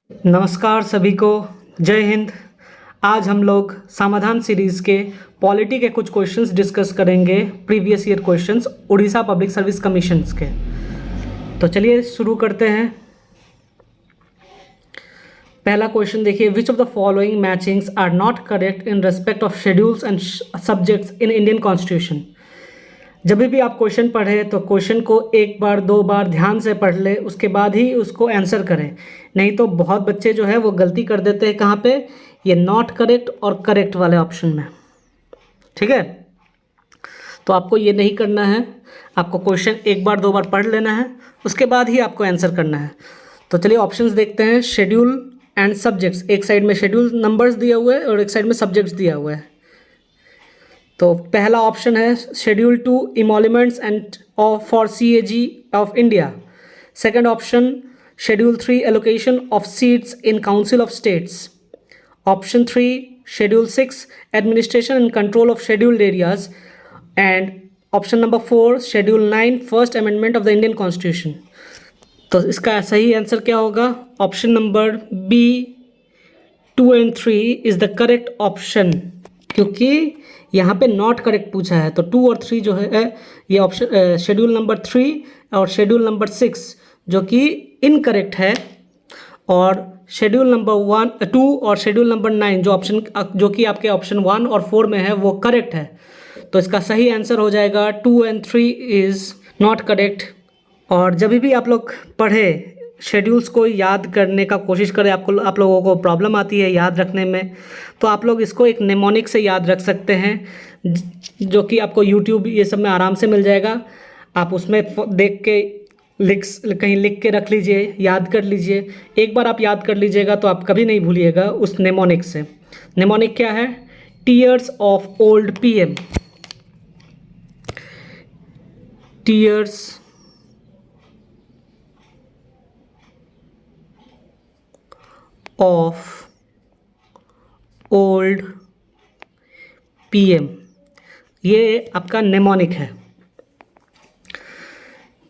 नमस्कार सभी को, जय हिंद। आज हम लोग समाधान सीरीज़ के पॉलिटी के कुछ क्वेश्चंस डिस्कस करेंगे, previous year questions Orissa public service commissions के। तो चलिए शुरू करते हैं। पहला क्वेश्चन देखिए, which of the following matchings are not correct in respect of schedules and subjects in Indian constitution. जब भी आप क्वेश्चन पढ़ें तो क्वेश्चन को एक बार दो बार ध्यान से पढ़ ले, उसके बाद ही उसको आंसर करें। नहीं तो बहुत बच्चे जो है वो गलती कर देते हैं कहाँ पे, ये नॉट करेक्ट और करेक्ट वाले ऑप्शन में। ठीक है, तो आपको ये नहीं करना है। आपको क्वेश्चन एक बार दो बार पढ़ लेना है, उसके बाद ही आपको आंसर करना है। तो चलिए ऑप्शंस देखते हैं। शेड्यूल एंड सब्जेक्ट्स, एक साइड में शेड्यूल नंबर्स दिया हुआ है और एक साइड में सब्जेक्ट्स दिया हुआ है। तो पहला ऑप्शन है schedule 2 emoluments and for CAG of India. Second option schedule 3 allocation of seats in council of states. Option 3 schedule 6 administration and control of scheduled areas. And option number 4 schedule 9 first amendment of the Indian constitution. तो इसका सही answer क्या होगा? Option number B 2 and 3 is the correct option, क्योंकि यहाँ पे not correct पूछा है। तो 2 और 3 जो है ये ऑप्शन शेड्यूल नंबर 3 और शेड्यूल नंबर 6 जो कि इनकरेक्ट है, और शेड्यूल नंबर 2 और शेड्यूल नंबर 9 जो कि आपके ऑप्शन 1 और 4 में है वो करेक्ट है। तो इसका सही आंसर हो जाएगा 2 and 3 इज़ नॉट करेक्ट। और जब भी आप लोग पढ़े शेड्यूल्स को याद करने का कोशिश करें, आप लोगों को प्रॉब्लम आती है याद रखने में, तो आप लोग इसको एक नेमोनिक से याद रख सकते हैं, जो कि आपको यूट्यूब ये सब में आराम से मिल जाएगा। आप उसमें देख के कहीं लिख के रख लीजिए, याद कर लीजिए। एक बार आप याद कर लीजिएगा तो आप कभी नहीं भूलिएगा उस नेमोनिक से। नेमोनिक क्या है? Tears of old PM। Tears of old PM, ये आपका नेमोनिक है।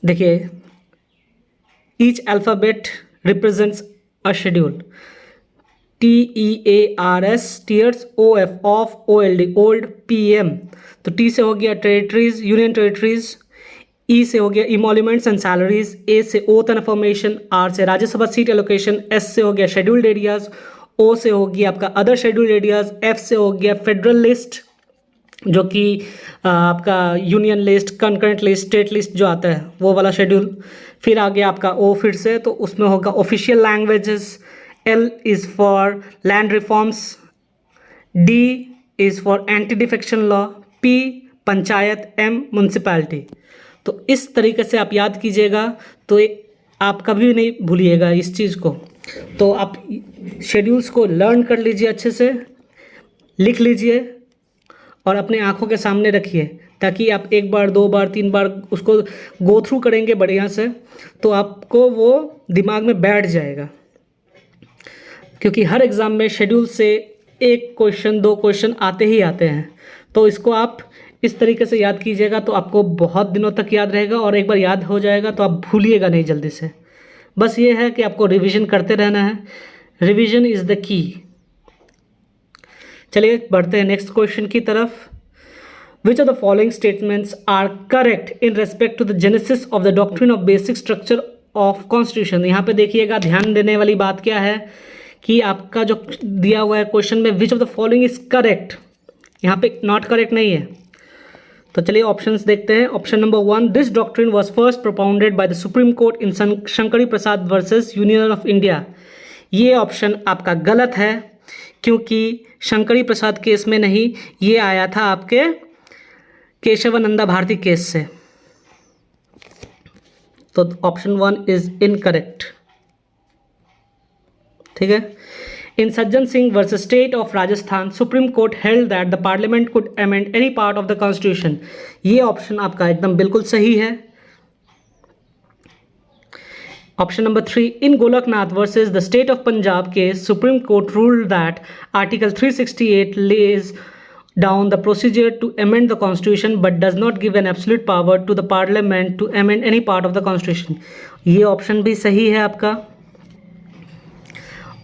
देखिए, each alphabet represents a schedule. TEARS tears, OF of, OLD old, PM। तो T से हो गया टेरिटरीज, यूनियन टेरिटरीज। E से हो गया इमोल्यूमेंट्स एंड सैलरीज। A से ओथ एंड अफर्मेशन। R से राज्यसभा सीट एलोकेशन। S से हो गया शेड्यूल्ड एरियाज। O से हो गया आपका अदर शेड्यूल्ड एरियाज। F से हो गया फेडरल लिस्ट, जो कि आपका union list, concurrent list, state list जो आता है वो वाला शेड्यूल। फिर आ गया आपका O फिर से, तो उसमें होगा official languages. L is for land reforms. D is for anti defection law. P panchayat. M municipality. तो इस तरीके से आप याद कीजिएगा, तो आप कभी नहीं भूलिएगा इस चीज़ को। तो आप शेड्यूल्स को लर्न कर लीजिए, अच्छे से लिख लीजिए और अपने आँखों के सामने रखिए, ताकि आप एक बार दो बार तीन बार उसको गो थ्रू करेंगे बढ़िया से, तो आपको वो दिमाग में बैठ जाएगा। क्योंकि हर एग्ज़ाम में शेड्यूल से एक क्वेश्चन दो क्वेश्चन आते ही आते हैं। तो इसको आप इस तरीके से याद कीजिएगा तो आपको बहुत दिनों तक याद रहेगा, और एक बार याद हो जाएगा तो आप भूलिएगा नहीं जल्दी से। बस ये है कि आपको रिवीजन करते रहना है। Revision is the key. चलिए बढ़ते हैं नेक्स्ट क्वेश्चन की तरफ। Which of the following statements are correct in respect to the genesis of the doctrine of basic structure of constitution. यहाँ पे देखिएगा, ध्यान देने वाली बात क्या है कि आपका जो दिया हुआ है क्वेश्चन में, which of the following is correct, यहाँ पे नॉट करेक्ट नहीं है। तो चलिए ऑप्शंस देखते हैं। Option number 1, this doctrine was first propounded by the supreme court in Shankari Prasad versus Union of India. ये ऑप्शन आपका गलत है, क्योंकि शंकरी प्रसाद केस में नहीं, ये आया था आपके केशवानंदा भारती केस से। तो ऑप्शन 1 इज इनकरेक्ट। ठीक है। In Sajjan Singh versus State of Rajasthan, Supreme Court held that the Parliament could amend any part of the Constitution. ये ऑप्शन आपका एकदम बिल्कुल सही है। Option number 3, in Golaknath versus the State of Punjab case, Supreme Court ruled that Article 368 lays down the procedure to amend the Constitution but does not give an absolute power to the Parliament to amend any part of the Constitution. ये option भी सही है आपका।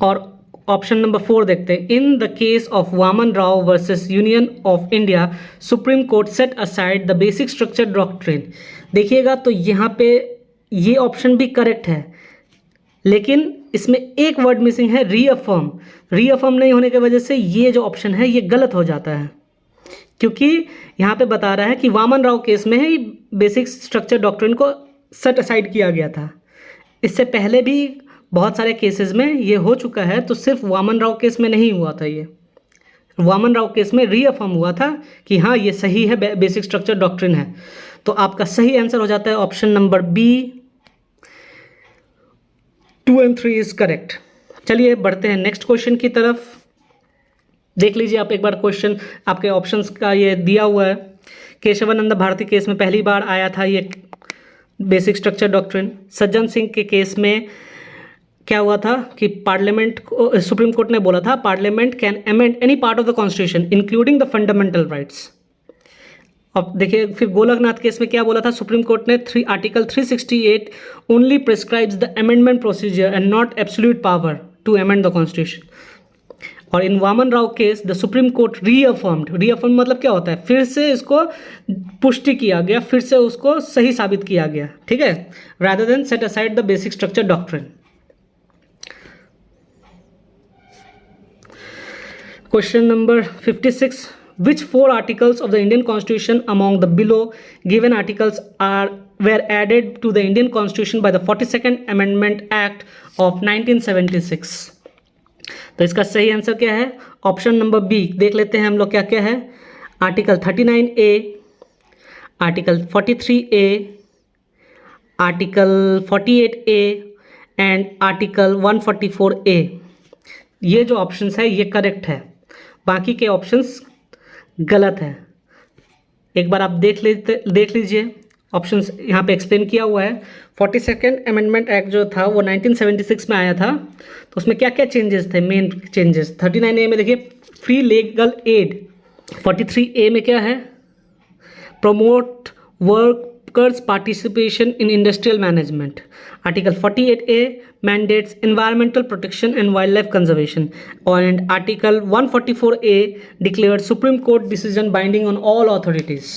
और option number 4 देखते हैं। In the case of Vaman Rao versus Union of India, Supreme Court set aside the basic structure doctrine. देखिएगा तो यहाँ पे ये ऑप्शन भी करेक्ट है, लेकिन इसमें एक वर्ड मिसिंग है, रीअफर्म। रीअफर्म नहीं होने की वजह से ये जो ऑप्शन है ये गलत हो जाता है, क्योंकि यहाँ पे बता रहा है कि वामन राव केस में ही बेसिक स्ट्रक्चर डॉक्ट्रिन को सेट असाइड किया गया था। इससे पहले भी बहुत सारे केसेस में ये हो चुका है, तो सिर्फ वामन राव केस में नहीं हुआ था। ये वामन राव केस में रीअफर्म हुआ था कि हाँ ये सही है, बेसिक स्ट्रक्चर डॉक्ट्रिन है। तो आपका सही आंसर हो जाता है option number B, 2 and 3 is correct. चलिए बढ़ते हैं नेक्स्ट क्वेश्चन की तरफ। देख लीजिए आप एक बार क्वेश्चन, आपके ऑप्शंस का ये दिया हुआ है। केशवानंद भारती केस में पहली बार आया था ये basic structure doctrine. Sajjan Singh के केस में क्या हुआ था कि पार्लियामेंट, सुप्रीम कोर्ट ने बोला था parliament can amend any part of the constitution including the fundamental rights. अब देखिए फिर गोलकनाथ केस में क्या बोला था सुप्रीम कोर्ट ने, article 368 only prescribes the amendment procedure and not absolute power to amend the constitution. और in Waman Rao case the supreme court reaffirm मतलब क्या होता है, फिर से इसको पुष्टि किया गया, फिर से उसको सही साबित किया गया, ठीक है, rather than set aside the basic structure doctrine. Question number 56, which 4 articles of the Indian Constitution among the below given articles were added to the Indian Constitution by the 42nd Amendment Act of 1976? तो इसका सही answer क्या है, option number B. देख लेते हैं हम लोग क्या क्या है। Article 39A, article 43A, article 48A and article 144A। ये जो ऑप्शंस है ये करेक्ट है, बाकी के ऑप्शंस गलत है। एक बार आप देख लीजिए ऑप्शंस यहाँ पे एक्सप्लेन किया हुआ है। 42nd अमेंडमेंट एक्ट जो था वो 1976 में आया था, तो उसमें क्या क्या चेंजेस थे, मेन चेंजेस। 39A में देखिए फ्री लीगल एड। 43A में क्या है, promote workers participation in industrial management. Article 48A mandates environmental protection and wildlife conservation, and article 144A declared Supreme Court decision binding on all authorities।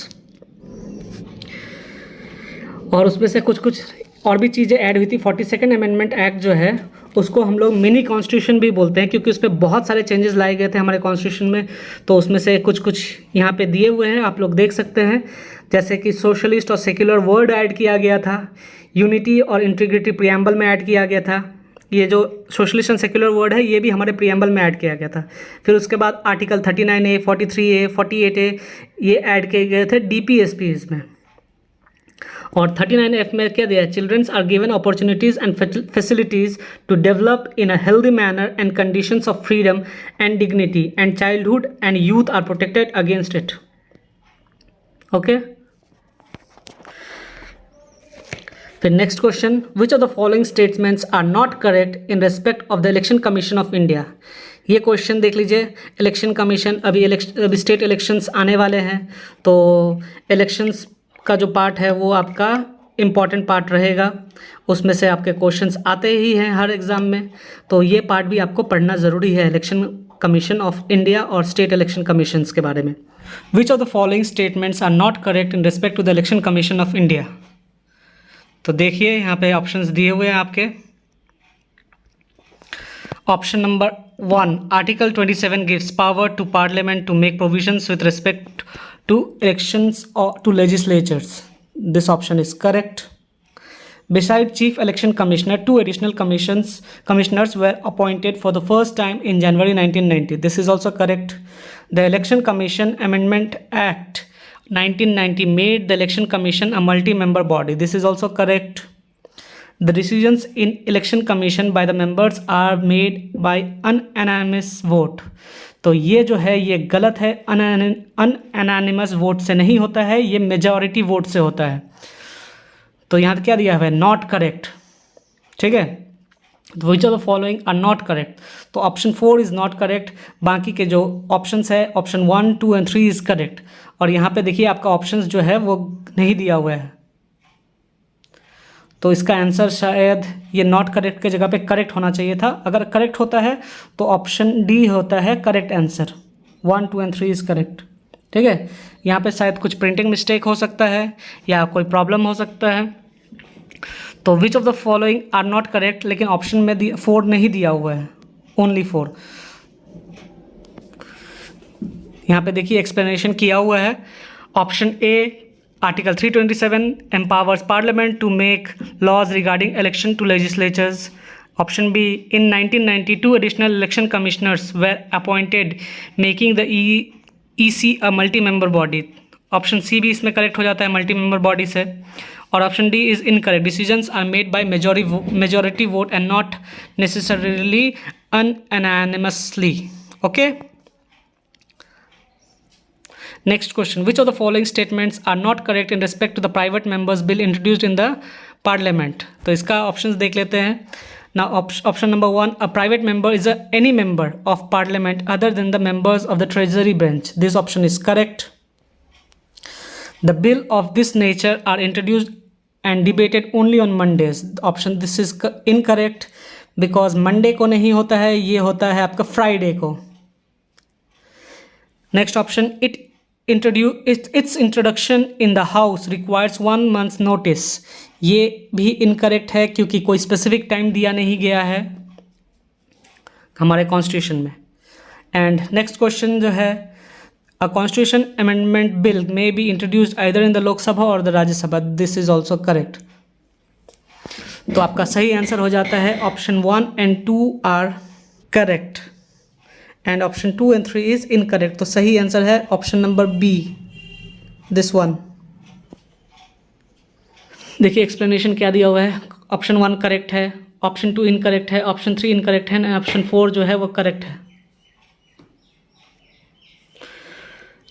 और उसमें से कुछ और भी चीज़ें ऐड हुई थी। 42nd अमेंडमेंट एक्ट जो है उसको हम लोग मिनी कॉन्स्टिट्यूशन भी बोलते हैं, क्योंकि उस पर बहुत सारे चेंजेस लाए गए थे हमारे कॉन्स्टिट्यूशन में। तो उसमें से कुछ यहाँ पे दिए हुए हैं, आप लोग देख सकते हैं। जैसे कि सोशलिस्ट और सेक्युलर वर्ड ऐड किया गया था, यूनिटी और इंटीग्रिटी प्रियम्बल में ऐड किया गया था। ये जो सोशलिस्ट एंड सेक्युलर वर्ड है ये भी हमारे प्रियम्बल में ऐड किया गया था। फिर उसके बाद आर्टिकल 39A, 43A, 48A ये ऐड किए गए थे DPSPs में। और 39F में क्या दिया है, childrens are given opportunities and facilities to develop in a healthy manner and conditions of freedom and dignity and childhood and youth are protected against it. Okay, फिर next question, which of the following statements are not correct in respect of the election commission of India. ये question देख लीजिए। Election commission, अभी state elections आने वाले हैं, तो elections का जो पार्ट है वो आपका इम्पॉर्टेंट पार्ट रहेगा। उसमें से आपके क्वेश्चंस आते ही हैं हर एग्ज़ाम में, तो ये पार्ट भी आपको पढ़ना ज़रूरी है, इलेक्शन कमीशन ऑफ इंडिया और स्टेट इलेक्शन कमीशंस के बारे में। Which of the following statements are not correct in respect to the election commission of India. तो देखिए यहाँ पे ऑप्शंस दिए हुए हैं आपके। Option number 1, article 27 gives power to Parliament to make provisions with respect to elections or to legislatures. This option is correct. Besides Chief Election Commissioner, 2 additional commissioners were appointed for the first time in January 1990. This is also correct. The Election Commission Amendment Act 1990 made the Election Commission a multi-member body. This is also correct. The decisions in Election Commission by the members are made by unanimous vote. तो ये जो है ये गलत है, अनएनानिमस vote से नहीं होता है, ये मेजॉरिटी वोट से होता है। तो यहाँ क्या दिया हुआ है, नॉट करेक्ट, ठीक है। तो which of the following are not correct, तो ऑप्शन 4 इज़ नॉट करेक्ट। बाकी के जो ऑप्शंस है ऑप्शन 1, 2 एंड 3 इज़ करेक्ट। और यहाँ पे देखिए आपका ऑप्शंस जो है वो नहीं दिया हुआ है, तो इसका आंसर शायद ये नॉट करेक्ट के जगह पे करेक्ट होना चाहिए था। अगर करेक्ट होता है तो ऑप्शन डी होता है correct answer. 1, 2 and 3 is correct. ठीक है, यहाँ पे शायद कुछ प्रिंटिंग मिस्टेक हो सकता है या कोई प्रॉब्लम हो सकता है। तो which of the following are not correct, लेकिन ऑप्शन में 4 नहीं दिया हुआ है, ओनली 4। यहाँ पे देखिए एक्सप्लेनेशन किया हुआ है। Option A, article 327 empowers parliament to make laws regarding election to legislatures. Option B, in 1992 additional election commissioners were appointed, making the EC a multi-member body. Option C भी इसमें करेक्ट हो जाता है मल्टी मेंबर बॉडी से। और option D is incorrect, decisions are made by majority vote and not necessarily unanimously. Okay, next question, which of the following statements are not correct in respect to the private members bill introduced in the parliament. तो इसका options देख लेते हैं ना। Option number 1, a private member is any member of parliament other than the members of the treasury bench. This option is correct. The bill of this nature are introduced and debated only on Mondays. Option this is incorrect because Monday को नहीं होता है, ये होता है आपका Friday को। Next option, its introduction in the House requires 1 month's notice. ये भी incorrect है क्योंकि कोई specific time दिया नहीं गया है हमारे Constitution में। And next question जो है, a constitution amendment bill may be introduced either in the Lok Sabha or the Rajya Sabha. This is also correct. तो आपका सही आंसर हो जाता है option 1 and 2 are correct and option 2 and 3 is incorrect. तो सही आंसर है option number B, this one. देखिए एक्सप्लेनेशन क्या दिया हुआ है। ऑप्शन 1 करेक्ट है, ऑप्शन 2 इनकरेक्ट है, ऑप्शन 3 इनकरेक्ट है, ऑप्शन 4 जो है वो करेक्ट है।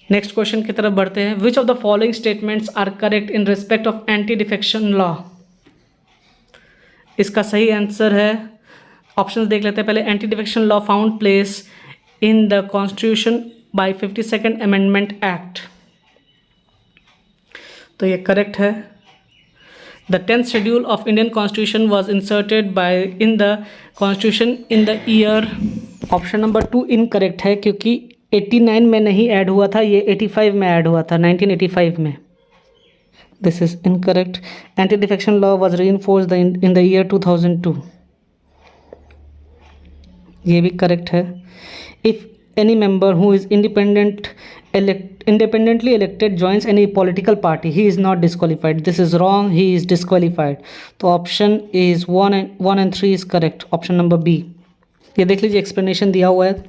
नेक्स्ट क्वेश्चन की तरफ बढ़ते हैं। Which of the following statements are correct in respect of anti defection law. इसका सही आंसर है, ऑप्शंस देख लेते हैं पहले। Anti defection law found place in the constitution by 52nd amendment act. तो ये करेक्ट है। The 10th schedule of Indian constitution was inserted by in the constitution in the year. Option number 2 incorrect है क्योंकि 89 में नहीं add हुआ था, ये 85 में ऐड हुआ था, 1985 में। This is incorrect. Anti defection law was reinforced in the year 2002। ये भी करेक्ट है। If any member who is independently elected joins any political party, he is not disqualified. This is wrong, he is disqualified. तो option is 1 and 3 is correct, option number B. ये देख लीजिए explanation दिया हुआ है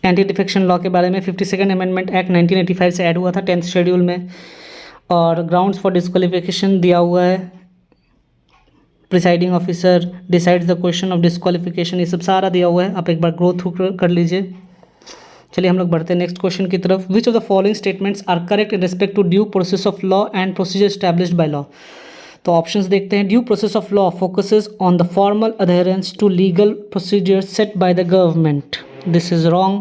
anti defection law के बारे में। 52nd अमेंडमेंट एक्ट 1985 से ऐड हुआ था 10th शेड्यूल में, और ग्राउंड्स फॉर डिस्क्वालिफिकेशन दिया हुआ है। Presiding officer decides the question of disqualification, ये सब सारा दिया हुआ है, आप एक बार गो थ्रू कर लीजिए। चलिए हम लोग बढ़ते हैं नेक्स्ट क्वेश्चन की तरफ। Which of the following statements are correct in respect to due process of law and procedure established by law. तो ऑप्शंस देखते हैं। Due process of law focuses on the formal adherence to legal procedures set by the government. This is wrong.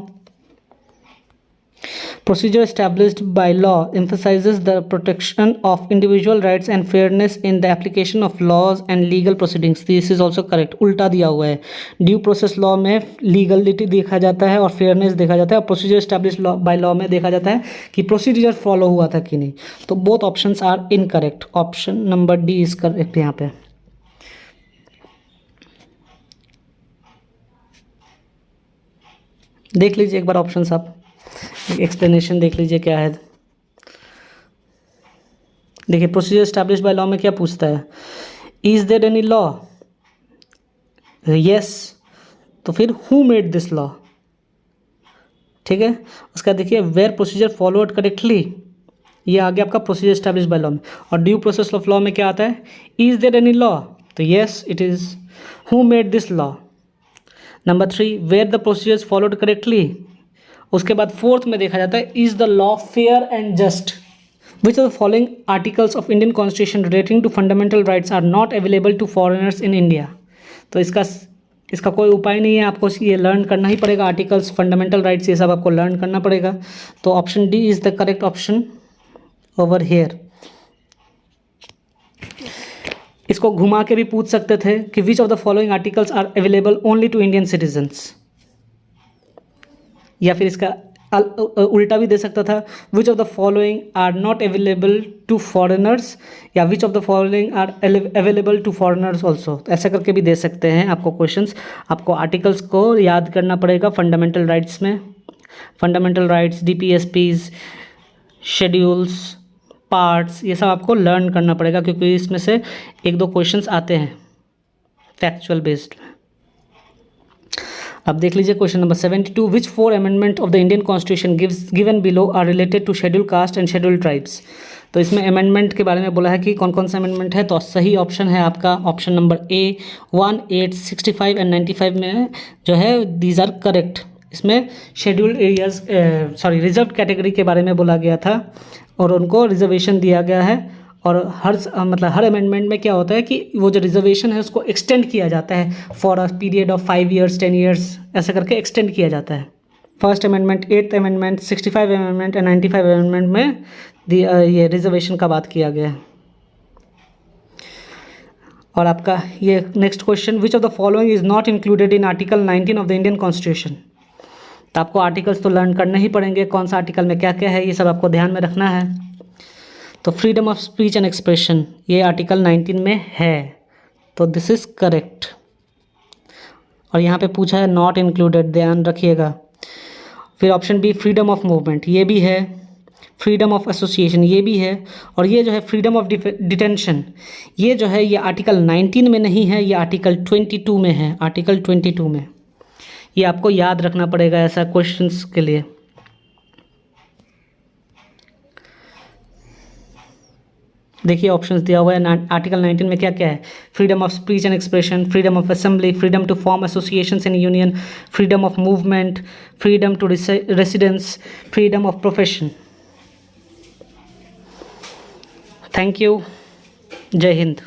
Procedure established by law emphasizes the protection of individual rights and fairness in the application of laws and legal proceedings. This is also correct. उल्टा दिया हुआ है। Due process law में legality देखा जाता है और fairness देखा जाता है, और प्रोसीजर एस्टैब्लिश्ड बाय लॉ में देखा जाता है कि प्रोसीजर फॉलो हुआ था कि नहीं। तो both options are incorrect. Option number D is correct यहाँ पे। देख लीजिए एक बार ऑप्शंस, आप एक्सप्लेनेशन देख लीजिए क्या है। देखिए प्रोसीजर एस्टैब्लिश्ड बाय लॉ में क्या पूछता है, is there any law, yes, तो फिर हु मेड दिस लॉ, ठीक है। उसका देखिए वेयर प्रोसीजर फॉलोड करेक्टली, ये आ गया आपका प्रोसीजर एस्टैब्लिश्ड बाय लॉ में। और ड्यू प्रोसेस ऑफ लॉ में क्या आता है, इज देयर एनी लॉ, तो yes it is. Who made this law, number 3 were the procedures followed correctly. उसके बाद 4th में देखा जाता है is the law fair and just. Which of the following articles of Indian constitution relating to fundamental rights are not available to foreigners in India. तो इसका कोई उपाय नहीं है, आपको ये लर्न करना ही पड़ेगा। आर्टिकल्स, फंडामेंटल राइट्स, ये सब आपको लर्न करना पड़ेगा। तो option D is the correct option over here. इसको घुमा के भी पूछ सकते थे कि which of the following articles are available only to Indian citizens, या फिर इसका उल्टा भी दे सकता था, which of the following are not available to foreigners, या which of the following are available to foreigners also. ऐसा करके भी दे सकते हैं आपको क्वेश्चंस। आपको आर्टिकल्स को याद करना पड़ेगा फंडामेंटल राइट्स में। Fundamental rights, DPSPs, schedules, parts, ये सब आपको लर्न करना पड़ेगा, क्योंकि इसमें से एक दो क्वेश्चंस आते हैं फैक्चुअल बेस्ड में। अब देख लीजिए question number 72, which 4 amendment of the Indian constitution given below are related to schedule caste and schedule tribes. तो इसमें अमेंडमेंट के बारे में बोला है कि कौन कौन सा अमेंडमेंट है। तो सही ऑप्शन है आपका ऑप्शन नंबर ए, 1, 8, 65 एंड 95 में जो है दीज आर करेक्ट। इसमें शेड्यूल एरियाज रिजर्व कैटेगरी के बारे में बोला गया था और उनको रिजर्वेशन दिया गया है। और हर अमेंडमेंट में क्या होता है कि वो जो रिजर्वेशन है उसको एक्सटेंड किया जाता है for a period of 5 years 10 years, ऐसा करके एक्सटेंड किया जाता है। First amendment, 8th amendment, 65 amendment and 95 amendment में ये रिजर्वेशन का बात किया गया है। और आपका ये next question, which of the following is not included in article 19 of the Indian constitution. तो आपको आर्टिकल्स तो लर्न करने ही पड़ेंगे, कौन सा आर्टिकल में क्या क्या है ये सब आपको ध्यान में रखना है। तो freedom of speech and expression ये आर्टिकल 19 में है, तो दिस इज़ करेक्ट। और यहाँ पे पूछा है नॉट इंक्लूडेड, ध्यान रखिएगा। फिर option B, freedom of movement, ये भी है। फ्रीडम ऑफ एसोसिएशन ये भी है। और ये जो है फ्रीडम ऑफ डिटेंशन, ये जो है ये आर्टिकल 19 में नहीं है, ये आर्टिकल 22 में है। आर्टिकल 22 में ये आपको याद रखना पड़ेगा ऐसा क्वेश्चंस के लिए। देखिए ऑप्शंस दिया हुआ है आर्टिकल 19 में क्या क्या है। Freedom of speech and expression, freedom of assembly, freedom to form associations in union, freedom of movement, freedom to residence, freedom of profession. Thank you, जय हिंद।